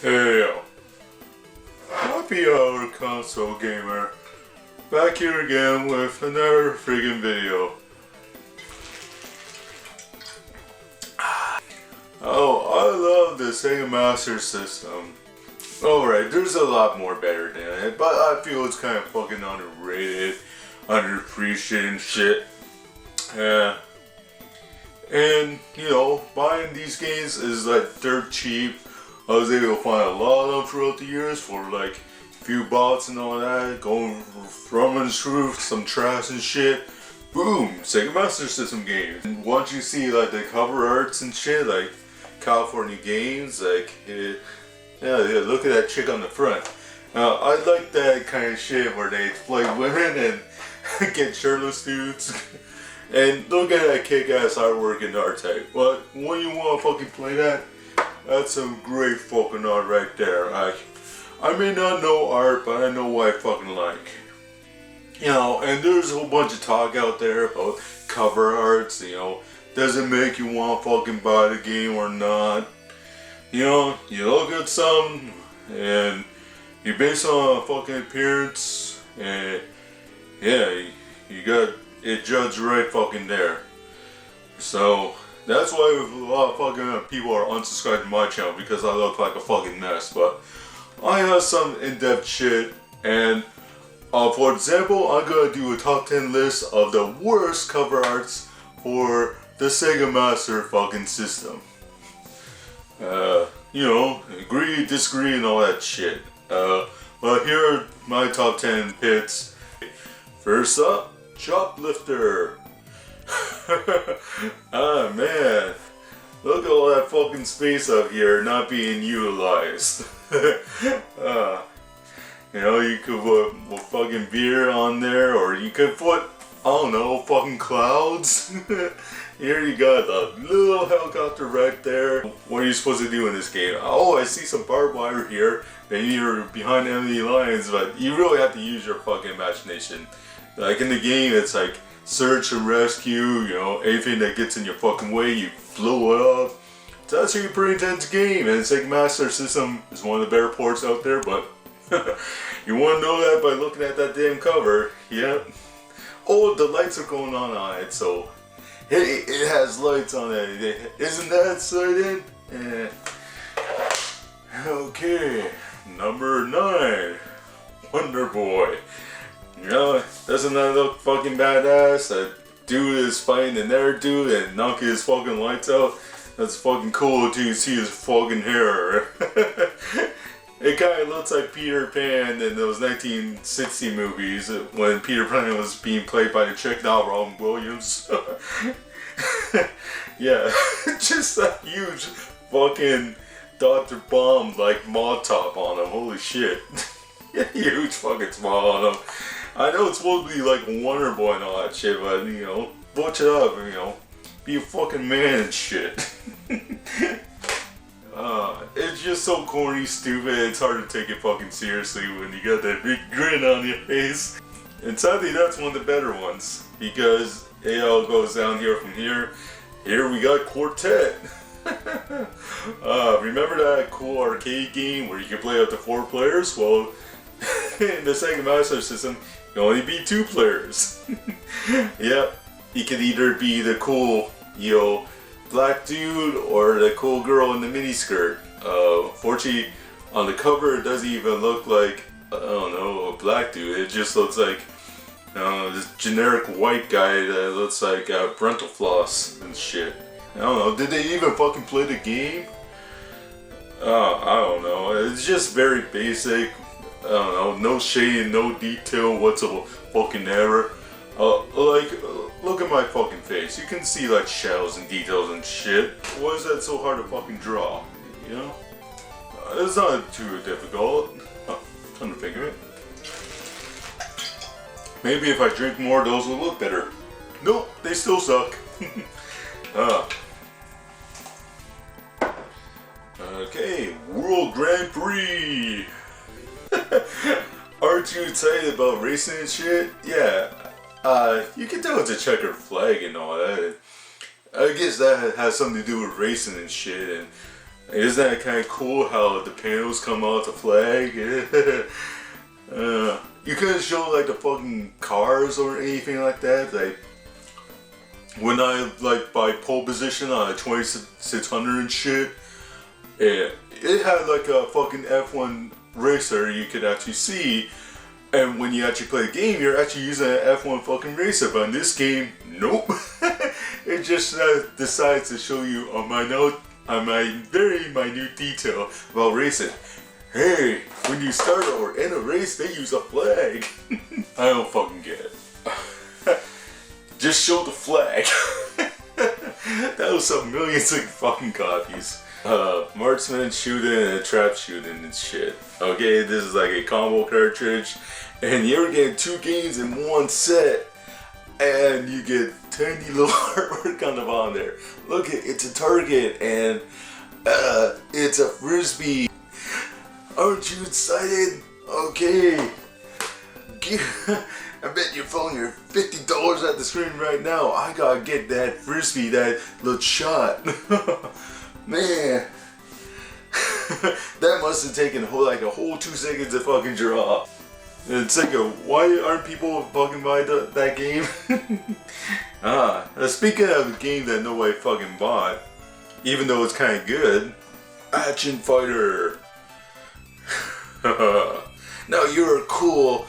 Hey yo, happy hour console gamer, back here again with another friggin' video. Oh, I love the Sega Master System. Alright, there's a lot more better than it, but I feel it's kind of fucking underrated, underappreciated and shit. And, you know, buying these games is like dirt cheap. I was able to find a lot of them throughout the years for like a few bots and all that, going rummaging through some trash and shit. Boom, Sega Master System games. And once you see like the cover arts and shit, like California Games, like yeah, look at that chick on the front. I like that kind of shit where they exploit women and get shirtless dudes. And look at that kick-ass artwork in the art type. But when you want to fucking play that, that's some great fucking art right there. I may not know art, but I know what I fucking like. You know, and there's a whole bunch of talk out there about cover arts, you know, does it make you want to fucking buy the game or not? You know, you look at some, and you base on a fucking appearance, and yeah, you got it judged right fucking there. So that's why a lot of fucking people are unsubscribed to my channel, because I look like a fucking mess. But I have some in-depth shit, and for example, I'm gonna do a top 10 list of the worst cover arts for the Sega Master fucking System. You know, agree, disagree, and all that shit. But here are my top 10 picks. First up, Choplifter. Ah man, look at all that fucking space up here not being utilized. You know, you could put fucking beer on there, or you could put, I don't know, fucking clouds. Here you got a little helicopter right there. What are you supposed to do in this game? Oh, I see some barbed wire here. Maybe you're behind enemy lines, but you really have to use your fucking imagination. Like in the game, it's like search and rescue, you know, anything that gets in your fucking way, you blow it up. It's actually a pretty intense game, and Sega Master System is one of the better ports out there, but you want to know that by looking at that damn cover. Yep. Oh, the lights are going on it, so it has lights on it. Isn't that exciting? Okay, number 9, Wonder Boy. You know, doesn't that look fucking badass? That dude is fighting another dude and knocking his fucking lights out. That's fucking cool until you see his fucking hair. It kind of looks like Peter Pan in those 1960 movies when Peter Pan was being played by the chick now, Robin Williams. Yeah, just a huge fucking Dr. Bomb like mod top on him. Holy shit. Huge fucking smile on him. I know it's supposed to be like Wonder Boy and all that shit, but you know, butch it up, you know, be a fucking man and shit. It's just so corny, stupid, it's hard to take it fucking seriously when you got that big grin on your face. And sadly, that's one of the better ones, because it all goes down here from here. Here we got Quartet. Remember that cool arcade game where you could play up to 4 players? Well, in the Sega Master System, you can only be 2 players. Yep, you could either be the cool, you know, black dude or the cool girl in the miniskirt. Fortunately, on the cover, it doesn't even look like, I don't know, a black dude. It just looks like, this generic white guy that looks like Brental Floss and shit. I don't know, did they even fucking play the game? I don't know, it's just very basic. I don't know, no shade, no detail whatsoever, fucking ever. Like, look at my fucking face. You can see like shadows and details and shit. Why is that so hard to fucking draw? You know? It's not too difficult. Oh, time to figure it. Maybe if I drink more, those will look better. Nope, they still suck. Okay, World Grand Prix. Aren't you excited about racing and shit? Yeah. You can tell it's a checkered flag and all that. I guess that has something to do with racing and shit. And Isn't that kind of cool how the panels come out the flag? You couldn't show like the fucking cars or anything like that. Like when I like by pole position on a 2600 and shit, it had like a fucking F1 racer you could actually see. And when you actually play the game, you're actually using an F1 fucking racer. But in this game, nope. It just decides to show you a my very minute detail about racing. Hey, when you start or end a race, they use a flag. I don't fucking get it. Just show the flag. That was some millions of fucking copies. Marksman shooting and trap shooting and shit. Okay, this is like a combo cartridge, and you're getting 2 games in one set, and you get tiny little artwork on the bottom there. Look, it's a target, and it's a frisbee. Aren't you excited? Okay. I bet you're throwing your $50 at the screen right now. I gotta get that frisbee, that little shot. Man. That must have taken a whole 2 seconds to fucking draw. It's like why aren't people fucking buying that game? Speaking of a game that nobody fucking bought, even though it's kind of good, Action Fighter. Now you're a cool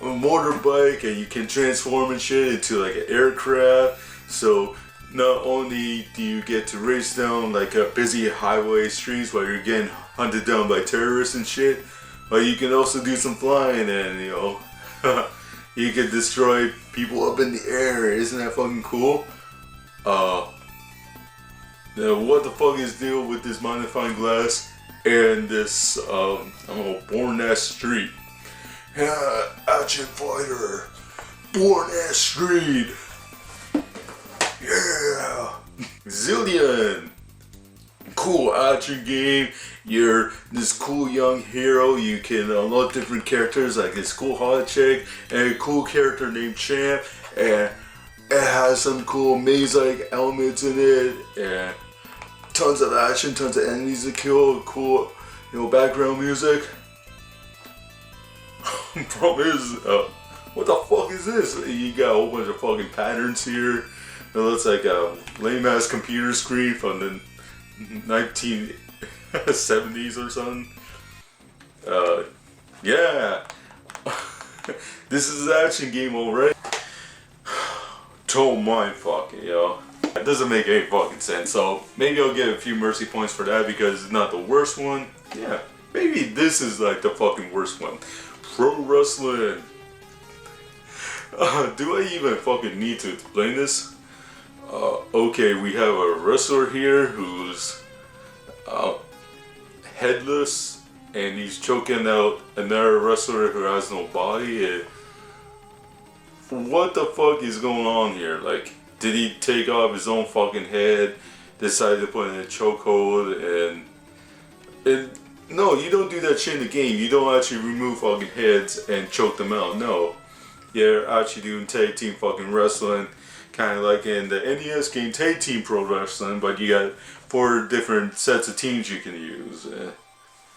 motorbike and you can transform and shit into like an aircraft. So not only do you get to race down like a busy highway streets while you're getting hunted down by terrorists and shit, but you can also do some flying and you can destroy people up in the air. Isn't that fucking cool? Now what the fuck is the deal with this magnifying glass and this Born Ass Street? Yeah, Action Fighter, Born Ass Street. Yeah, Zillion. Cool action game. You're this cool young hero. You can unlock different characters like this cool hot chick and a cool character named Champ, and it has some cool maze-like elements in it, and tons of action, tons of enemies to kill, cool, background music. Problem is, what the fuck is this? You got a whole bunch of fucking patterns here. It looks like a lame-ass computer screen from the 1970s or something. Yeah. This is an action game already. Total mindfuck, yo. That doesn't make any fucking sense, so maybe I'll get a few mercy points for that because it's not the worst one. Yeah, maybe this is like the fucking worst one. Pro Ruslan. Do I even fucking need to explain this? Okay, we have a wrestler here who's headless and he's choking out another wrestler who has no body. What the fuck is going on here? Like, did he take off his own fucking head, decide to put in a chokehold, and no, you don't do that shit in the game. You don't actually remove fucking heads and choke them out. No, you're actually doing tag team fucking wrestling, kind of like in the NES game Tag Team Pro Wrestling, but you got 4 different sets of teams you can use.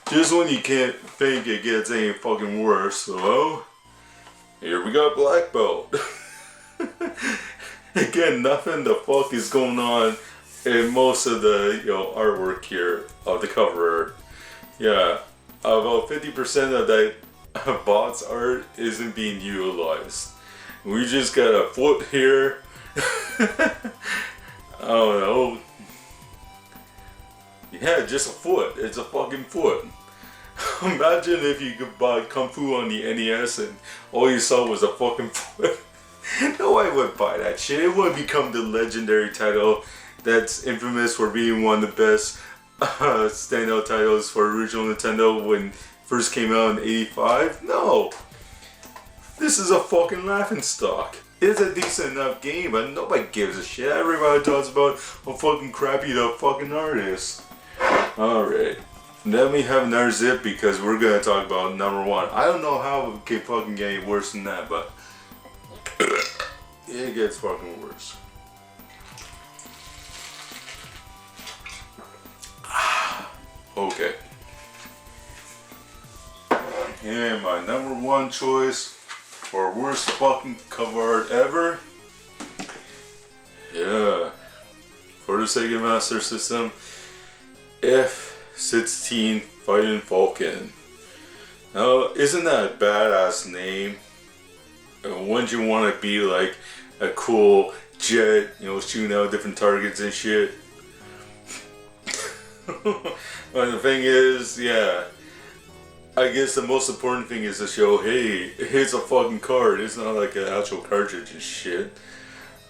Just when you can't think it gets any fucking worse, so here we got black belt. Again, nothing the fuck is going on in most of the artwork here of the cover art. Yeah, about 50% of that bot's art isn't being utilized. We just got a foot here. I don't know. Yeah, just a foot. It's a fucking foot. Imagine if you could buy Kung Fu on the NES and all you saw was a fucking foot. Nobody would buy that shit. It wouldn't become the legendary title that's infamous for being one of the best standout titles for original Nintendo when it first came out in '85. No. This is a fucking laughingstock. It's a decent enough game, but nobody gives a shit. Everybody talks about how fucking crappy the fucking art is. Alright. Let me have another zip because we're gonna talk about number 1. I don't know how it can fucking get any worse than that, but it gets fucking worse. Okay. And my number one choice for worst fucking cover art ever. Yeah. For the Sega Master System, F-16 Fighting Falcon. Now, isn't that a badass name? Wouldn't you want to be like a cool jet, you know, shooting out different targets and shit? But the thing is, yeah, I guess the most important thing is to show, hey, it's a fucking card. It's not like an actual cartridge and shit.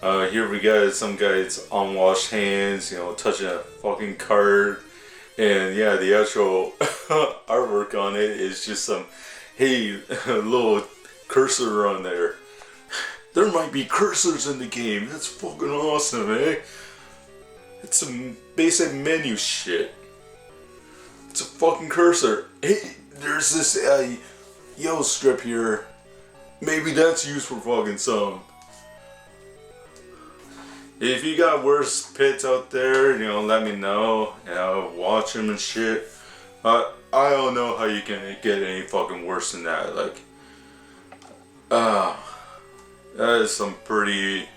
Here we got some guy's unwashed hands, you know, touching a fucking card. And yeah, the actual artwork on it is just some, hey, little cursor on there. There might be cursors in the game. That's fucking awesome, eh? It's some basic menu shit. It's a fucking cursor. Hey, there's this yellow strip here. Maybe that's used for fucking some. If you got worse pits out there, you know, let me know. And I'll watch them and shit. I don't know how you can get any fucking worse than that. Like, that is some pretty,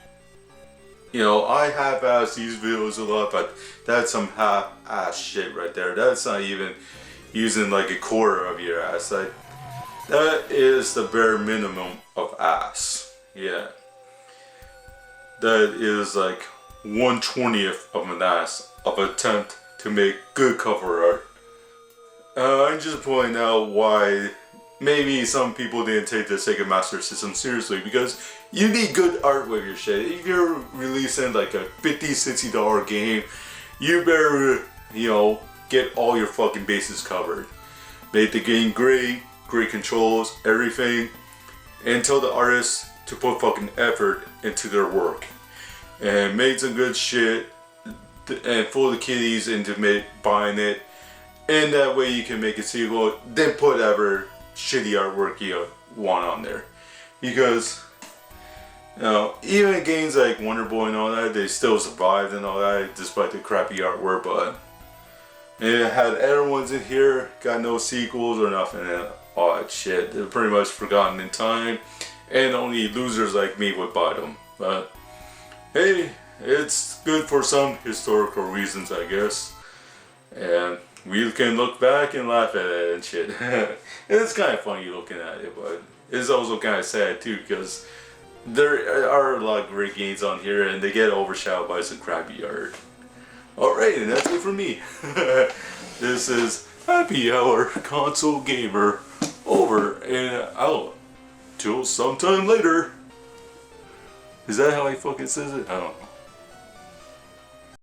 you know, I half-ass these videos a lot, but that's some half-ass shit right there. That's not even using like a quarter of your ass. Like, that is the bare minimum of ass. Yeah. That is like 1/20th of an ass of attempt to make good cover art. I'm just pointing out why maybe some people didn't take the Sega Master System seriously, because you need good art with your shit. If you're releasing like a $50-$60 game, you better, you know, get all your fucking bases covered. Make the game great controls, everything, and tell the artists to put fucking effort into their work. And make some good shit and fool the kiddies into buying it. And that way you can make a sequel, then put whatever shitty artwork you want on there. Because, you know, even games like Wonder Boy and all that, they still survived and all that despite the crappy artwork, but it had other ones in here, got no sequels or nothing and all that shit. They're pretty much forgotten in time, and only losers like me would buy them. But hey, it's good for some historical reasons, I guess. And we can look back and laugh at it and shit. It's kind of funny looking at it, but it's also kind of sad too, because there are a lot of great games on here and they get overshadowed by some crappy art. Alright, and that's it for me. This is Happy Hour Console Gamer over and out. Till sometime later. Is that how he fucking says it? I don't know.